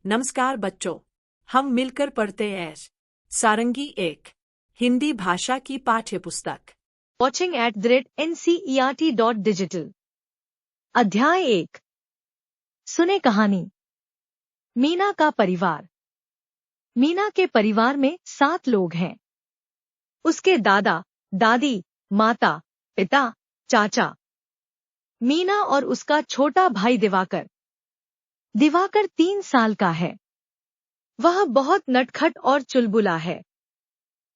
नमस्कार बच्चों, हम मिलकर पढ़ते हैं सारंगी एक हिंदी भाषा की पाठ्य पुस्तक। Watching @ncert.digital। अध्याय 1। सुने कहानी। मीना का परिवार। मीना के परिवार में 7 लोग हैं। उसके दादा, दादी, माता, पिता, चाचा। मीना और उसका छोटा भाई दिवाकर। दिवाकर 3 साल का है। वह बहुत नटखट और चुलबुला है।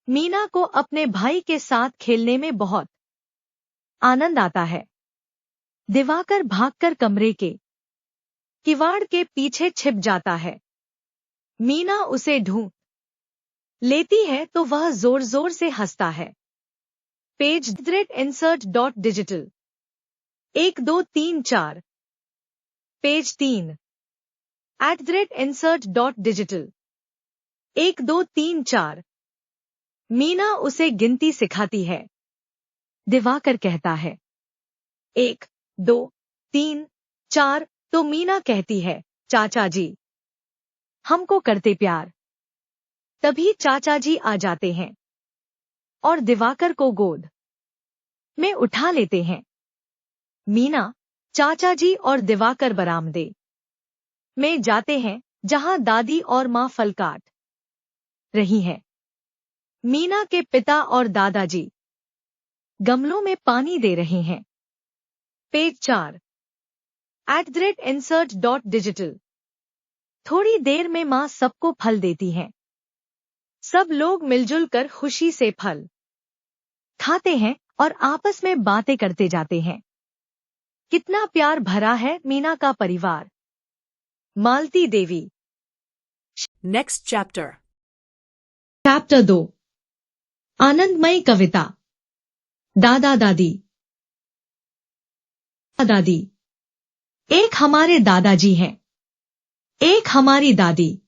मीना को अपने भाई के साथ खेलने में बहुत आनंद आता है। दिवाकर भागकर कमरे के किवाड़ के पीछे छिप जाता है। मीना उसे ढूंढ लेती है तो वह जोर जोर से हंसता है। Page insert.digital 1 2 3 4। Page 3 @insert.digital 1 2 3 4। Meena उसे गिनती सिखाती है। दिवाकर कहता है 1 2 3 4 तो मीना कहती है, चाचा जी हमको करते प्यार। तभी चाचा जी आ जाते हैं और दिवाकर को गोद में उठा लेते हैं। मीना, चाचा जी और दिवाकर बरामदे में जाते हैं जहां दादी और मां फल काट रही हैं। मीना के पिता और दादाजी गमलों में पानी दे रहे हैं। Page 4 @insert.digital। थोड़ी देर में मां सबको फल देती हैं। सब लोग मिलजुल कर खुशी से फल खाते हैं और आपस में बातें करते जाते हैं। कितना प्यार भरा है मीना का परिवार। Malti Devi. Next chapter. Chapter 2। आनंदमयी कविता। दादा दादी। दादी। एक हमारे दादाजी हैं, एक हमारी दादी।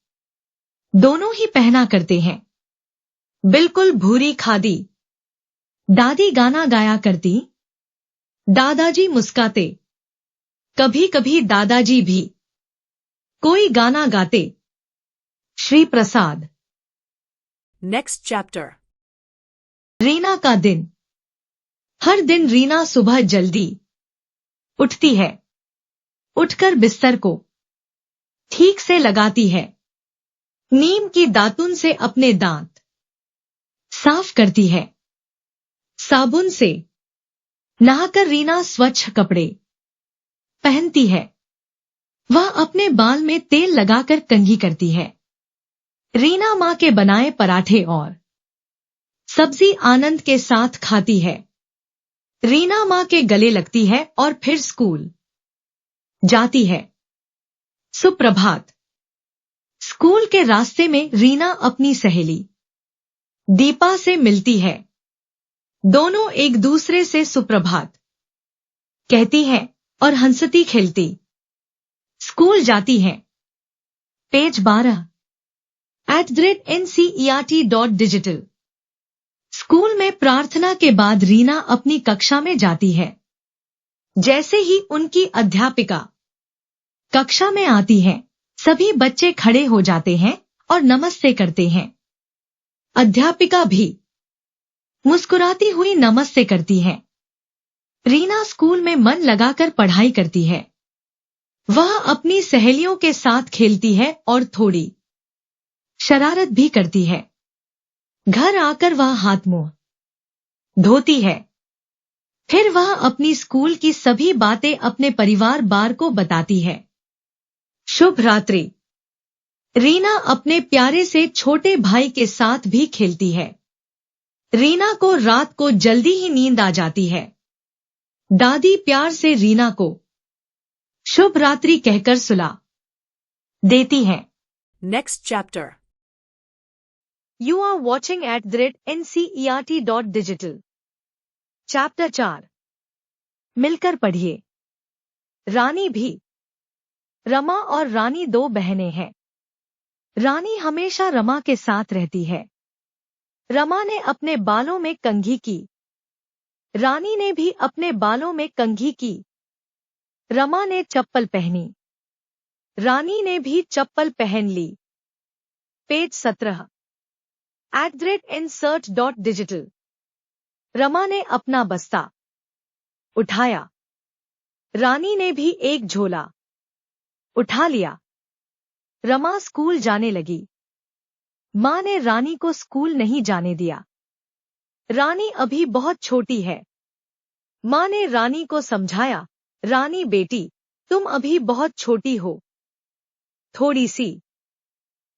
दोनों ही पहना करते हैं बिल्कुल भूरी खादी। दादी गाना गाया करती, दादाजी मुस्काते। कभी कभी दादाजी भी कोई गाना गाते। श्री प्रसाद। Next chapter. रीना का दिन। हर दिन रीना सुबह जल्दी उठती है। उठकर बिस्तर को ठीक से लगाती है। नीम की दातुन से अपने दांत साफ करती है। साबुन से नहाकर रीना स्वच्छ कपड़े पहनती है। वह अपने बाल में तेल लगाकर कंघी करती है। रीना मां के बनाए पराठे और सब्जी आनंद के साथ खाती है। रीना मां के गले लगती है और फिर स्कूल जाती है। सुप्रभात। स्कूल के रास्ते में रीना अपनी सहेली दीपा से मिलती है। दोनों एक दूसरे से सुप्रभात कहती हैं और हंसती खेलती स्कूल जाती हैं। Page 12 @ncert.digital। स्कूल में प्रार्थना के बाद रीना अपनी कक्षा में जाती है। जैसे ही उनकी अध्यापिका कक्षा में आती है, सभी बच्चे खड़े हो जाते हैं और नमस्ते करते हैं। अध्यापिका भी मुस्कुराती हुई नमस्ते करती है। रीना स्कूल में मन लगाकर पढ़ाई करती है। वह अपनी सहेलियों के साथ खेलती है और थोड़ी शरारत भी करती है। घर आकर वह हाथ मुंह धोती है। फिर वह अपनी स्कूल की सभी बातें अपने परिवार बार को बताती है। शुभ रात्रि। रीना अपने प्यारे से छोटे भाई के साथ भी खेलती है। रीना को रात को जल्दी ही नींद आ जाती है। दादी प्यार से रीना को शुभ रात्रि कहकर सुला देती हैं। Next chapter. You are watching @ncert.digital। Chapter 4। मिलकर पढ़िए। रानी भी। रमा और रानी 2 बहनें हैं। रानी हमेशा रमा के साथ रहती है। रमा ने अपने बालों में कंघी की। रानी ने भी अपने बालों में कंघी की। रमा ने चप्पल पहनी। रानी ने भी चप्पल पहन ली। Page 17 @insert.digital। रमा ने अपना बस्ता उठाया। रानी ने भी एक झोला उठा लिया। रमा स्कूल जाने लगी। माँ ने रानी को स्कूल नहीं जाने दिया। रानी अभी बहुत छोटी है। माँ ने रानी को समझाया, रानी बेटी, तुम अभी बहुत छोटी हो। थोड़ी सी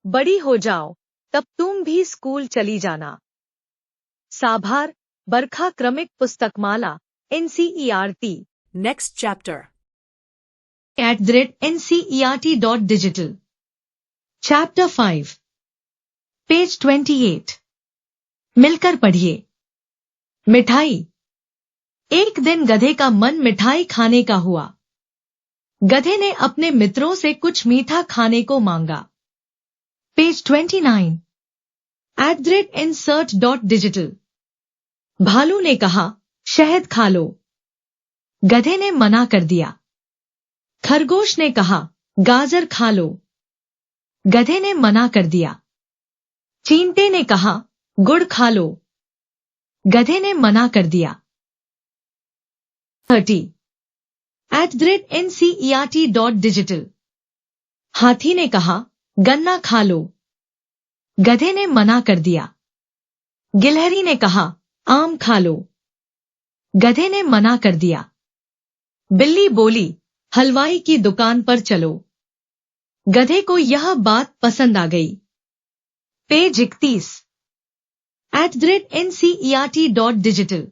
बड़ी हो जाओ, तब तुम भी स्कूल चली जाना। साभार, बरखा क्रमिक पुस्तकमाला, NCERT। Next chapter. @ncert.digital। Chapter 5 page 28। मिलकर पढ़िए। मिठाई। एक दिन गधे का मन मिठाई खाने का हुआ। गधे ने अपने मित्रों से कुछ मीठा खाने को मांगा। Page 29 @insert.digital। भालू ने कहा, शहद खा लो। गधे ने मना कर दिया। खरगोश ने कहा, गाजर खा लो। गधे ने मना कर दिया। चींटे ने कहा, गुड़ खा लो। गधे ने मना कर दिया। 30 @ncert.digital। हाथी ने कहा, गन्ना खा लो। गधे ने मना कर दिया। गिलहरी ने कहा, आम खा लो। गधे ने मना कर दिया। बिल्ली बोली, हलवाई की दुकान पर चलो। गधे को यह बात पसंद आ गई। Page 31 @ncert.digital।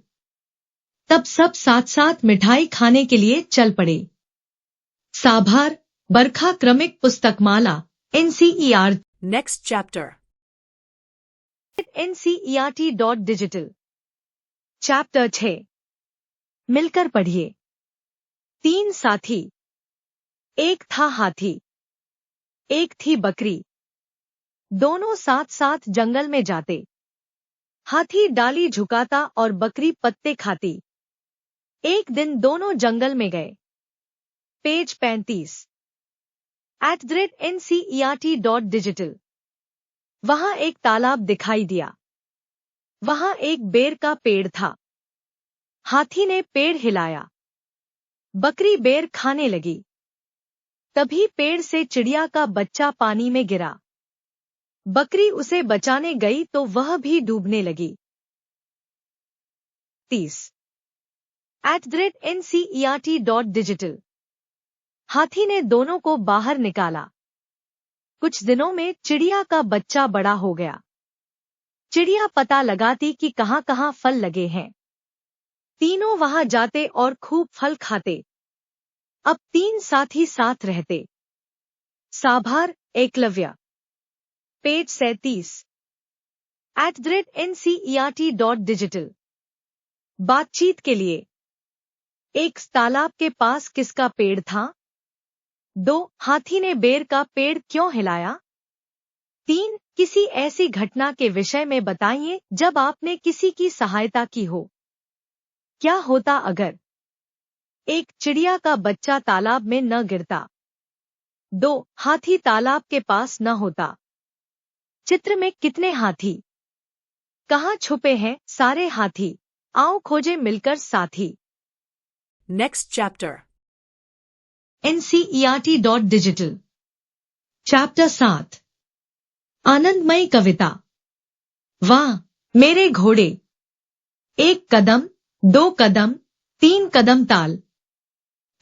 तब सब साथ साथ मिठाई खाने के लिए चल पड़े। साभार, बरखा क्रमिक पुस्तकमाला, NCERT। Next chapter. @ncert.digital। Chapter 6 मिलकर पढ़िए। 3 साथी। एक था हाथी, एक थी बकरी। दोनों साथ साथ जंगल में जाते। हाथी डाली झुकाता और बकरी पत्ते खाती। एक दिन दोनों जंगल में गए। Page 35 @ncert.digital। वहां एक तालाब दिखाई दिया। वहां एक बेर का पेड़ था। हाथी ने पेड़ हिलाया। बकरी बेर खाने लगी। तभी पेड़ से चिड़िया का बच्चा पानी में गिरा। बकरी उसे बचाने गई तो वह भी डूबने लगी। 30 @ncert.digital। हाथी ने दोनों को बाहर निकाला। कुछ दिनों में चिड़िया का बच्चा बड़ा हो गया। चिड़िया पता लगाती कि कहां कहां फल लगे हैं। तीनों वहां जाते और खूब फल खाते। अब 3 साथी साथ रहते। साभार, एकलव्य। Page 37 @ncert.digital। बातचीत के लिए। 1 तालाब के पास किसका पेड़ था? 2 हाथी ने बेर का पेड़ क्यों हिलाया? 3 किसी ऐसी घटना के विषय में बताइए जब आपने किसी की सहायता की हो। क्या होता अगर 1 चिड़िया का बच्चा तालाब में न गिरता। 2 हाथी तालाब के पास न होता। चित्र में कितने हाथी? कहाँ छुपे हैं सारे हाथी? आओ खोजे मिलकर साथी। Next chapter. ncert.digital। चैप्टर 7 आनंदमयी कविता। वाह मेरे घोड़े। 1 कदम, 2 कदम, 3 कदम ताल।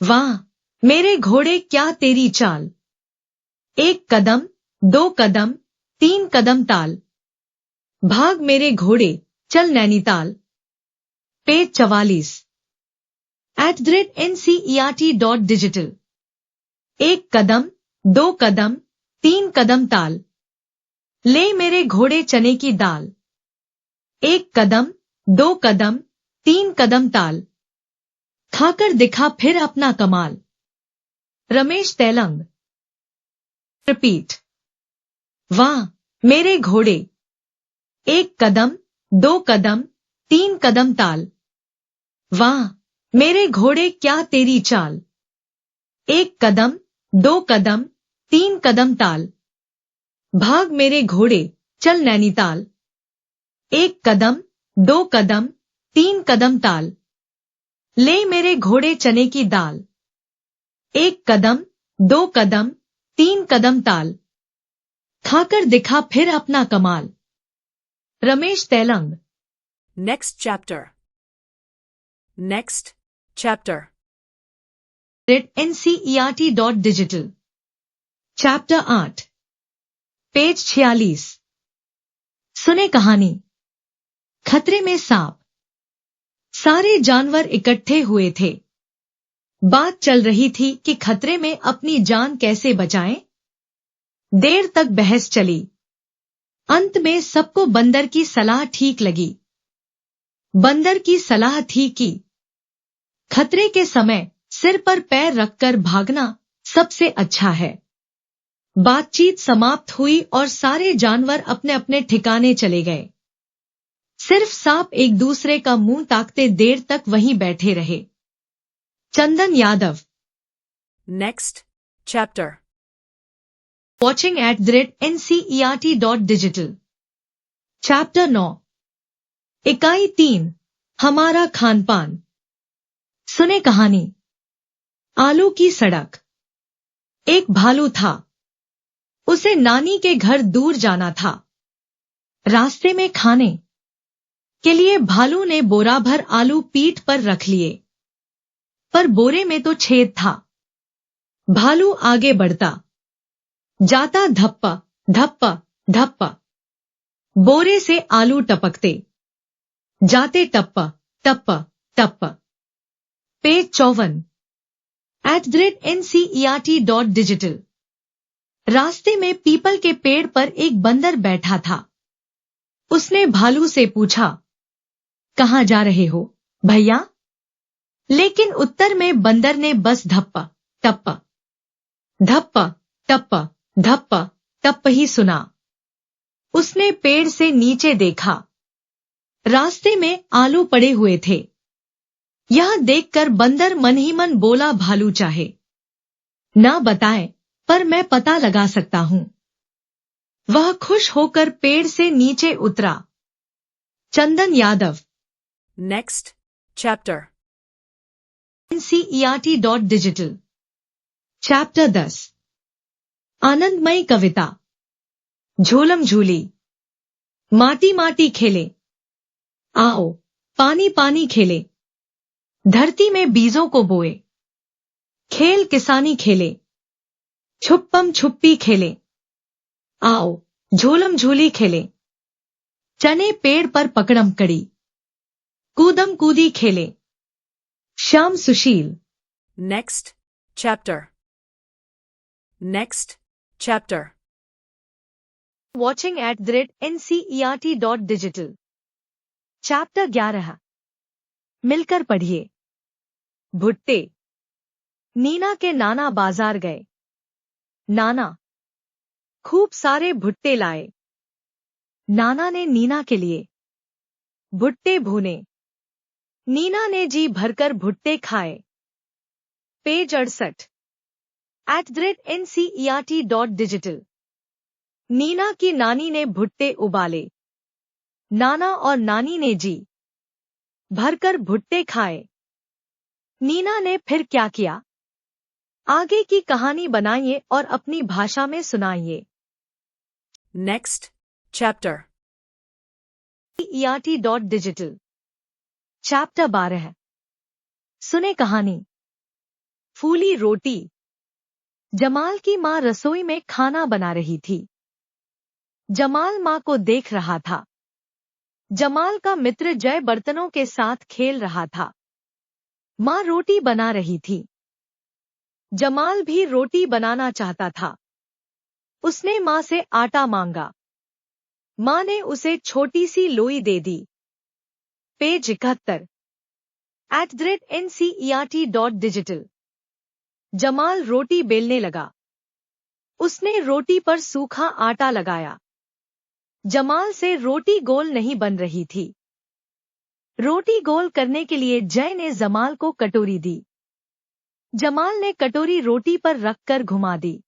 वाह मेरे घोड़े क्या तेरी चाल। 1 कदम, 2 कदम, 3 कदम ताल। भाग मेरे घोड़े, चल नैनीताल। Page 44 @ncert.digital। 1 कदम, 2 कदम, 3 कदम ताल। ले मेरे घोड़े चने की दाल। 1 कदम, 2 कदम, 3 कदम ताल। खाकर दिखा फिर अपना कमाल। रमेश तेलंग। रिपीट। वाह मेरे घोड़े। 1 कदम, 2 कदम, 3 कदम ताल। वाह मेरे घोड़े क्या तेरी चाल। 1 कदम, 2 कदम, 3 कदम ताल। भाग मेरे घोड़े, चल नैनीताल। 1 कदम, 2 कदम, 3 कदम ताल। ले मेरे घोड़े चने की दाल। 1 कदम, 2 कदम, 3 कदम ताल। खाकर दिखा फिर अपना कमाल। Ramesh Telang. Next chapter. Next chapter. ncert.digital. Chapter 8, page 46। सुने कहानी। खतरे में सांप। सारे जानवर इकट्ठे हुए थे। बात चल रही थी कि खतरे में अपनी जान कैसे बचाएं। देर तक बहस चली। अंत में सबको बंदर की सलाह ठीक लगी। बंदर की सलाह थी कि खतरे के समय सिर पर पैर रखकर भागना सबसे अच्छा है। बातचीत समाप्त हुई और सारे जानवर अपने अपने ठिकाने चले गए। सिर्फ सांप एक दूसरे का मुंह ताकते देर तक वहीं बैठे रहे। Chandan Yadav. Next chapter. Watching @ncert.digital. Chapter 9, इकाई 3, हमारा खान पान। सुने कहानी। आलू की सड़क। एक भालू था। उसे नानी के घर दूर जाना था। रास्ते में खाने के लिए भालू ने बोरा भर आलू पीठ पर रख लिए, पर बोरे में तो छेद था। भालू आगे बढ़ता जाता, धप्पा धप्पा धप्पा। बोरे से आलू टपकते जाते, टप्पा टप्पा टप्पा। पेज 54। @ncert.digital. रास्ते में पीपल के पेड़ पर एक बंदर बैठा था। उसने भालू से पूछा, कहाँ जा रहे हो भैया? लेकिन उत्तर में बंदर ने बस धप्पा टप्पा धप्पा टप्पा धप्पा टप्पा ही सुना। उसने पेड़ से नीचे देखा। रास्ते में आलू पड़े हुए थे। यह देखकर बंदर मन ही मन बोला, भालू चाहे ना बताए पर मैं पता लगा सकता हूं। वह खुश होकर पेड़ से नीचे उतरा। Chandan Yadav. Next chapter. ncert.digital. Chapter 10, आनंदमयी कविता। झूलम झूली। माटी माटी खेले, आओ पानी पानी खेले। धरती में बीजों को बोए, खेल किसानी खेले। छुप्पम छुप्पी खेले, आओ झूलम झूली खेले। चने पेड़ पर पकड़म कड़ी, कूदम कूदी खेले। श्याम सुशील। Next chapter. Next chapter. Watching @ncert.digital. Chapter 11, मिलकर पढ़िए। भुट्टे। नीना के नाना बाजार गए। नाना खूब सारे भुट्टे लाए। नाना ने नीना के लिए भुट्टे भूने। नीना ने जी भरकर भुट्टे खाए। पेज 68। @ncert.digital. नीना की नानी ने भुट्टे उबाले। नाना और नानी ने जी भरकर भुट्टे खाए। नीना ने फिर क्या किया? आगे की कहानी बनाइए और अपनी भाषा में सुनाइए। Next chapter. ncert.digital. चैप्टर 12, सुने कहानी। फूली रोटी। जमाल की माँ रसोई में खाना बना रही थी। जमाल माँ को देख रहा था। जमाल का मित्र जय बर्तनों के साथ खेल रहा था। माँ रोटी बना रही थी। जमाल भी रोटी बनाना चाहता था। उसने माँ से आटा मांगा। माँ ने उसे छोटी सी लोई दे दी। पेज 71। @ncert.digital. जमाल रोटी बेलने लगा। उसने रोटी पर सूखा आटा लगाया। जमाल से रोटी गोल नहीं बन रही थी। रोटी गोल करने के लिए जय ने जमाल को कटोरी दी। जमाल ने कटोरी रोटी पर रखकर घुमा दी।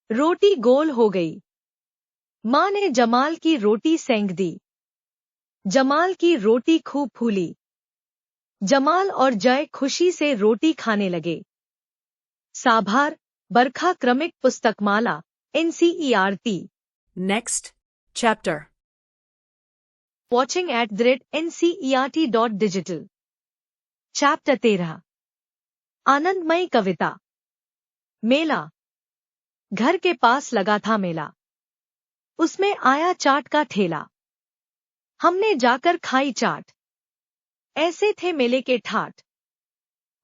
रोटी गोल हो गई। माँ ने जमाल की रोटी सेंक दी। जमाल की रोटी खूब फूली। जमाल और जय खुशी से रोटी खाने लगे। साभार बरखा क्रमिक पुस्तकमाला NCERT। Next chapter. Watching @NCERT.digital। Chapter 13। आनंदमयी कविता। मेला। घर के पास लगा था मेला। उसमें आया चाट का ठेला। हमने जाकर खाई चाट। ऐसे थे मेले के ठाट।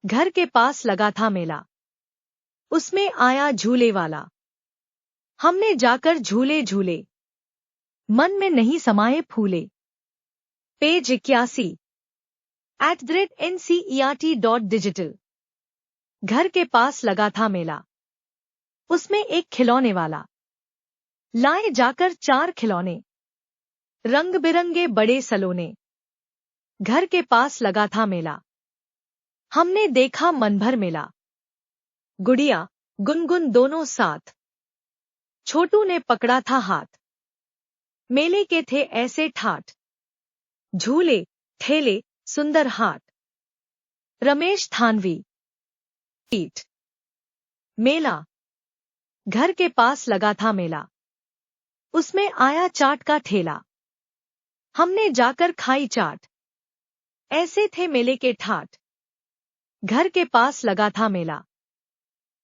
घर के पास लगा था मेला। उसमें आया झूले वाला। हमने जाकर झूले झूले। मन में नहीं समाये फूले। Page 81 @NCERT.digital। घर के पास लगा था मेला। उसमें एक खिलौने वाला। लाए जाकर 4 खिलौने। रंग बिरंगे बड़े सलोने। घर के पास लगा था मेला। हमने देखा मन भर मेला। गुड़िया गुनगुन दोनों साथ। छोटू ने पकड़ा था हाथ। मेले के थे ऐसे ठाट। झूले ठेले सुंदर हाट। रमेश थानवी। पीठ। मेला। घर के पास लगा था मेला। उसमें आया चाट का ठेला। हमने जाकर खाई चाट। ऐसे थे मेले के ठाट। घर के पास लगा था मेला।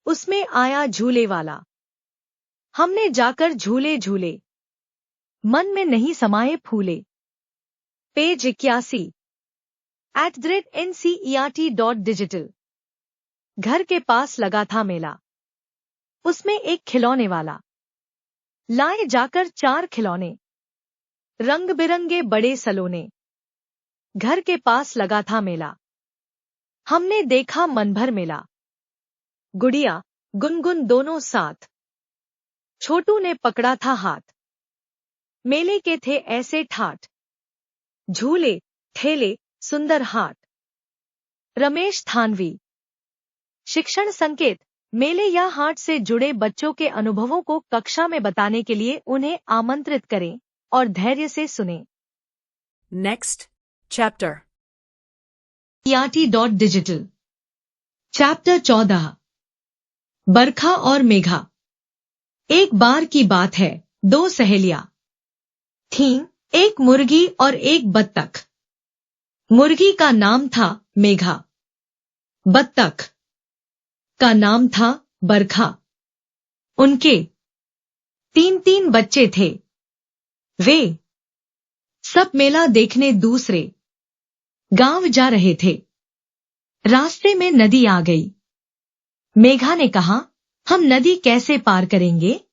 उसमें आया झूले वाला। हमने जाकर झूले झूले। मन में नहीं समाये फूले। Page 81 @NCERT.digital। घर के पास लगा था मेला। उसमें एक खिलौने वाला। लाए जाकर 4 खिलौने। रंग बिरंगे बड़े सलोने। घर के पास लगा था मेला। हमने देखा मन भर मेला। गुड़िया गुनगुन दोनों साथ। छोटू ने पकड़ा था हाथ। मेले के थे ऐसे ठाट। झूले ठेले सुंदर हाट। रमेश थानवी। शिक्षण संकेत। मेले या हाट से जुड़े बच्चों के अनुभवों को कक्षा में बताने के लिए उन्हें आमंत्रित करें और धैर्य से सुनें। Next chapter. NCERT.digital। चैप्टर 14। बरखा और मेघा। एक बार की बात है, 2 सहेलियां थीं, एक मुर्गी और एक बत्तख। मुर्गी का नाम था मेघा। बत्तख का नाम था बरखा। उनके 3 बच्चे थे। वे सब मेला देखने दूसरे गांव जा रहे थे। रास्ते में नदी आ गई। मेघा ने कहा, हम नदी कैसे पार करेंगे?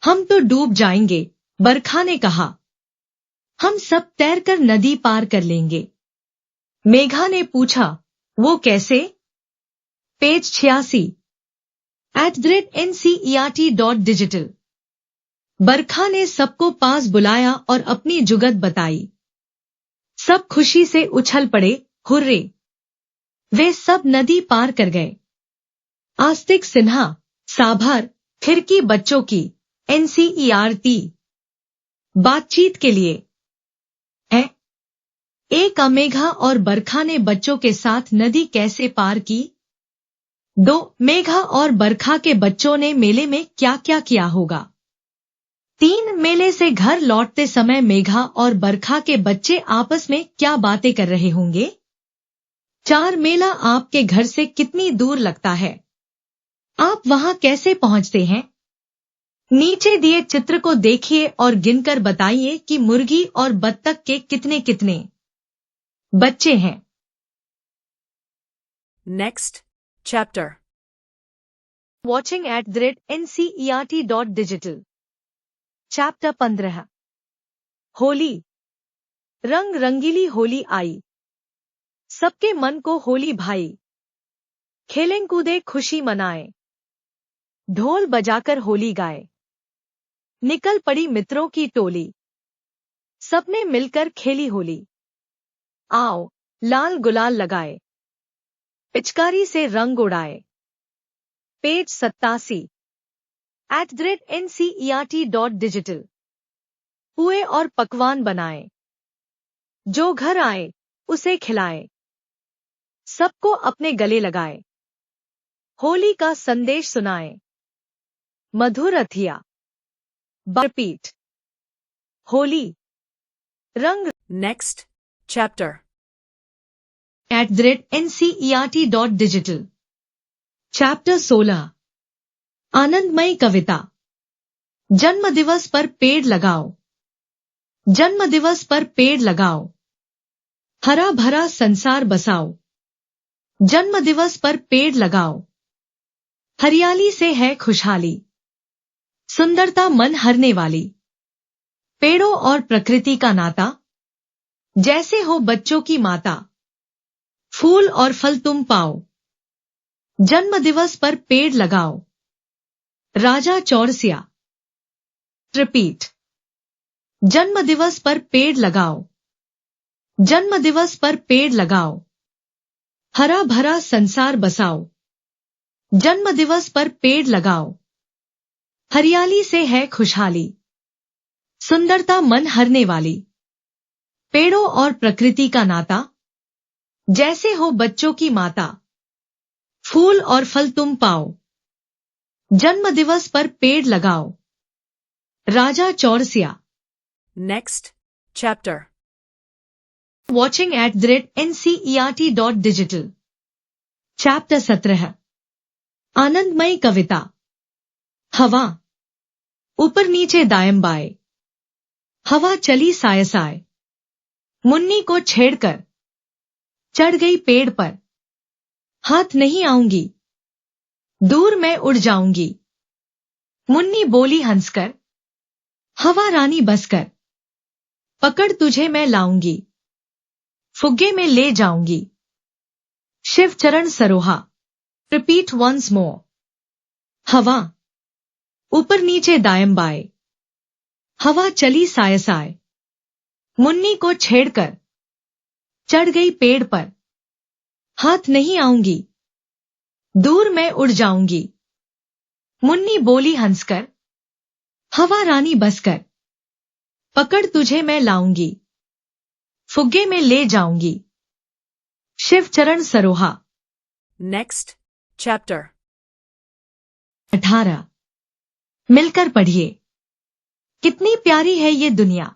हम तो डूब जाएंगे। बरखा ने कहा, हम सब तैरकर नदी पार कर लेंगे। मेघा ने पूछा, वो कैसे? Page 86 @NCERT.digital। बरखा ने सबको पास बुलाया और अपनी जुगत बताई। सब खुशी से उछल पड़े, हुर्रे! वे सब नदी पार कर गए। आस्तिक सिन्हा। साभार फिरकी बच्चों की NCERT। बातचीत के लिए है। एक मेघा और बरखा ने बच्चों के साथ नदी कैसे पार की? 2 मेघा और बरखा के बच्चों ने मेले में क्या क्या किया होगा? 3 मेले से घर लौटते समय मेघा और बरखा के बच्चे आपस में क्या बातें कर रहे होंगे? 4 मेला आपके घर से कितनी दूर लगता है? आप वहां कैसे पहुंचते हैं? नीचे दिए चित्र को देखिए और गिनकर बताइए कि मुर्गी और बत्तख के कितने कितने बच्चे हैं। Next chapter. Watching @NCERT.digital। Chapter 15। Holi. रंग रंगीली होली आई। सबके मन को होली भाई। खेलें कूदे खुशी मनाए। ढोल बजाकर होली गाए। निकल पड़ी मित्रों की टोली। सबने मिलकर खेली होली। आओ लाल गुलाल लगाए। पिचकारी से रंग उड़ाए। Page 87 @ncert.digital। पुए और पकवान बनाए। जो घर आए उसे खिलाए। सबको अपने गले लगाए। होली का संदेश सुनाए। मधुर अथिया। रिपीट। होली रंग। Next chapter. @ncert.digital। चैप्टर 16। आनंदमयी कविता। जन्मदिवस पर पेड़ लगाओ। जन्मदिवस पर पेड़ लगाओ। हरा भरा संसार बसाओ। जन्मदिवस पर पेड़ लगाओ। हरियाली से है खुशहाली। सुंदरता मन हरने वाली। पेड़ों और प्रकृति का नाता, जैसे हो बच्चों की माता। फूल और फल तुम पाओ। जन्मदिवस पर पेड़ लगाओ। राजा चौरसिया। रिपीट। जन्मदिवस पर पेड़ लगाओ। जन्मदिवस पर पेड़ लगाओ। हरा भरा संसार बसाओ। जन्मदिवस पर पेड़ लगाओ। हरियाली से है खुशहाली। सुंदरता मन हरने वाली। पेड़ों और प्रकृति का नाता, जैसे हो बच्चों की माता। फूल और फल तुम पाओ। जन्मदिवस पर पेड़ लगाओ। Raja Chaurasia. Next chapter. Watching @ncert.digital। Chapter 17। आनंदमयी कविता। हवा। ऊपर नीचे दाएं बाएं। हवा चली साय साय। मुन्नी को छेड़कर चढ़ गई पेड़ पर। हाथ नहीं आऊंगी, दूर मैं उड़ जाऊंगी। मुन्नी बोली हंसकर, हवा रानी बसकर। पकड़ तुझे मैं लाऊंगी, फुग्गे में ले जाऊंगी। शिव चरण सरोहा। Repeat once more. हवा। ऊपर नीचे दाएं बाएं। हवा चली साय साय। मुन्नी को छेड़कर चढ़ गई पेड़ पर। हाथ नहीं आऊंगी, दूर मैं उड़ जाऊंगी। मुन्नी बोली हंसकर, हवा रानी बसकर। पकड़ तुझे मैं लाऊंगी, फुग्गे में ले जाऊंगी। शिव चरण सरोहा। Next chapter. 18। मिलकर पढ़िए। कितनी प्यारी है ये दुनिया।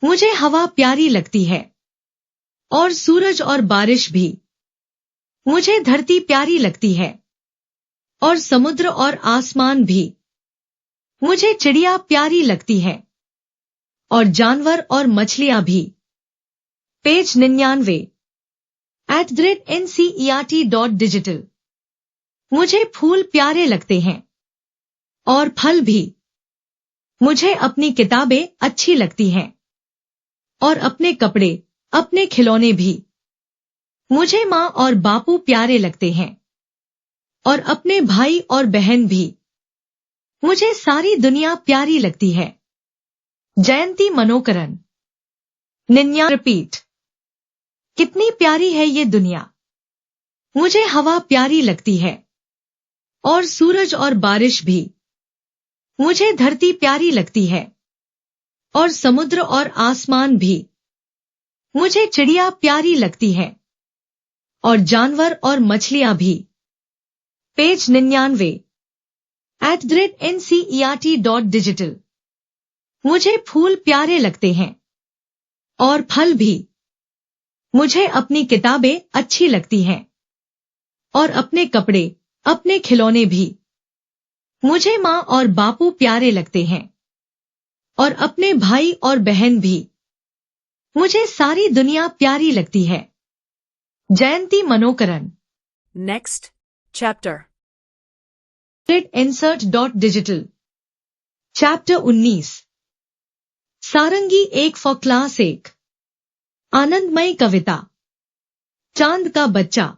मुझे हवा प्यारी लगती है, और सूरज और बारिश भी। मुझे धरती प्यारी लगती है, और समुद्र और आसमान भी। मुझे चिड़िया प्यारी लगती है, और जानवर और मछलियां भी। पेज 99। @ncert.digital। मुझे फूल प्यारे लगते हैं, और फल भी। मुझे अपनी किताबें अच्छी लगती हैं, और अपने कपड़े, अपने खिलौने भी। मुझे माँ और बापू प्यारे लगते हैं, और अपने भाई और बहन भी। मुझे सारी दुनिया प्यारी लगती है। जयंती मनोकरण। 99। रिपीट। कितनी प्यारी है ये दुनिया। मुझे हवा प्यारी लगती है, और सूरज और बारिश भी। मुझे धरती प्यारी लगती है, और समुद्र और आसमान भी। मुझे चिड़िया प्यारी लगती है, और जानवर और मछलियां भी। पेज 99। @ncert.digital। मुझे फूल प्यारे लगते हैं, और फल भी। मुझे अपनी किताबें अच्छी लगती हैं, और अपने कपड़े, अपने खिलौने भी। मुझे माँ और बापू प्यारे लगते हैं, और अपने भाई और बहन भी। मुझे सारी दुनिया प्यारी लगती है। जयंती मनोकरण। Next chapter. insert.digital। चैप्टर 19। सारंगी एक फॉर क्लास 1। आनंदमयी कविता। चांद का बच्चा।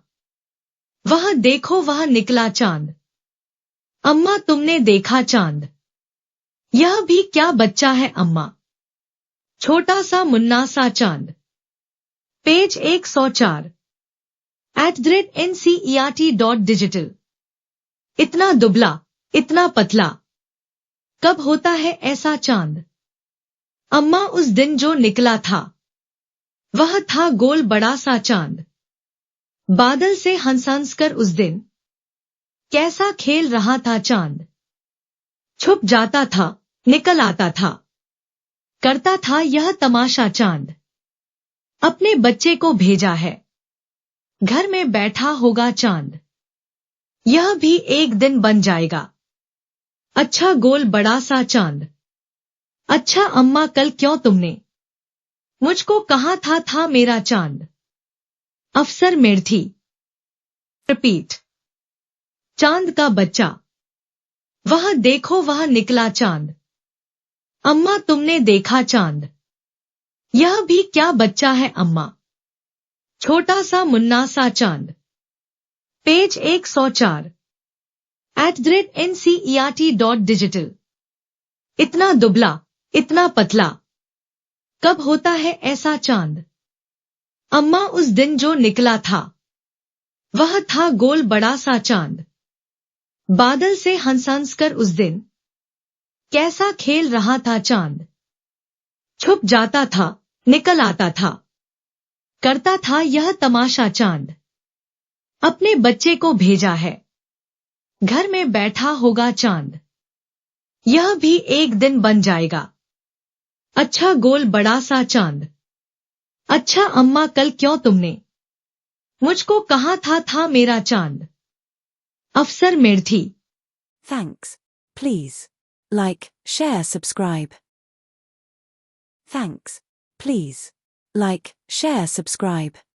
वह देखो वह निकला चांद। अम्मा तुमने देखा चांद। यह भी क्या बच्चा है अम्मा। छोटा सा मुन्ना सा चांद। पेज 104। @ncert.digital। इतना दुबला, इतना पतला। कब होता है ऐसा चांद? अम्मा उस दिन जो निकला था, वह था गोल बड़ा सा चांद। बादल से हंस कर उस दिन कैसा खेल रहा था चांद। छुप जाता था, निकल आता था, करता था यह तमाशा चांद। अपने बच्चे को भेजा है, घर में बैठा होगा चांद। यह भी एक दिन बन जाएगा, अच्छा गोल बड़ा सा चांद। अच्छा अम्मा कल क्यों तुमने मुझको कहा था मेरा चांद। अफसर मेर्थी। रिपीट। चांद का बच्चा, वह देखो वह निकला चांद। अम्मा तुमने देखा चांद। यह भी क्या बच्चा है अम्मा, छोटा सा मुन्ना सा चांद। Page 104 @ncert.digital। इतना दुबला, इतना पतला, कब होता है ऐसा चांद? अम्मा उस दिन जो निकला था, वह था गोल बड़ा सा चांद। बादल से हंस कर उस दिन कैसा खेल रहा था चांद। छुप जाता था, निकल आता था, करता था यह तमाशा चांद। अपने बच्चे को भेजा है, घर में बैठा होगा चांद। यह भी एक दिन बन जाएगा, अच्छा गोल बड़ा सा चांद। अच्छा अम्मा कल क्यों तुमने मुझको कहा था मेरा चांद। अफसर मेर्थी। Thanks. Please like, share, subscribe. Thanks. Please like, share, subscribe.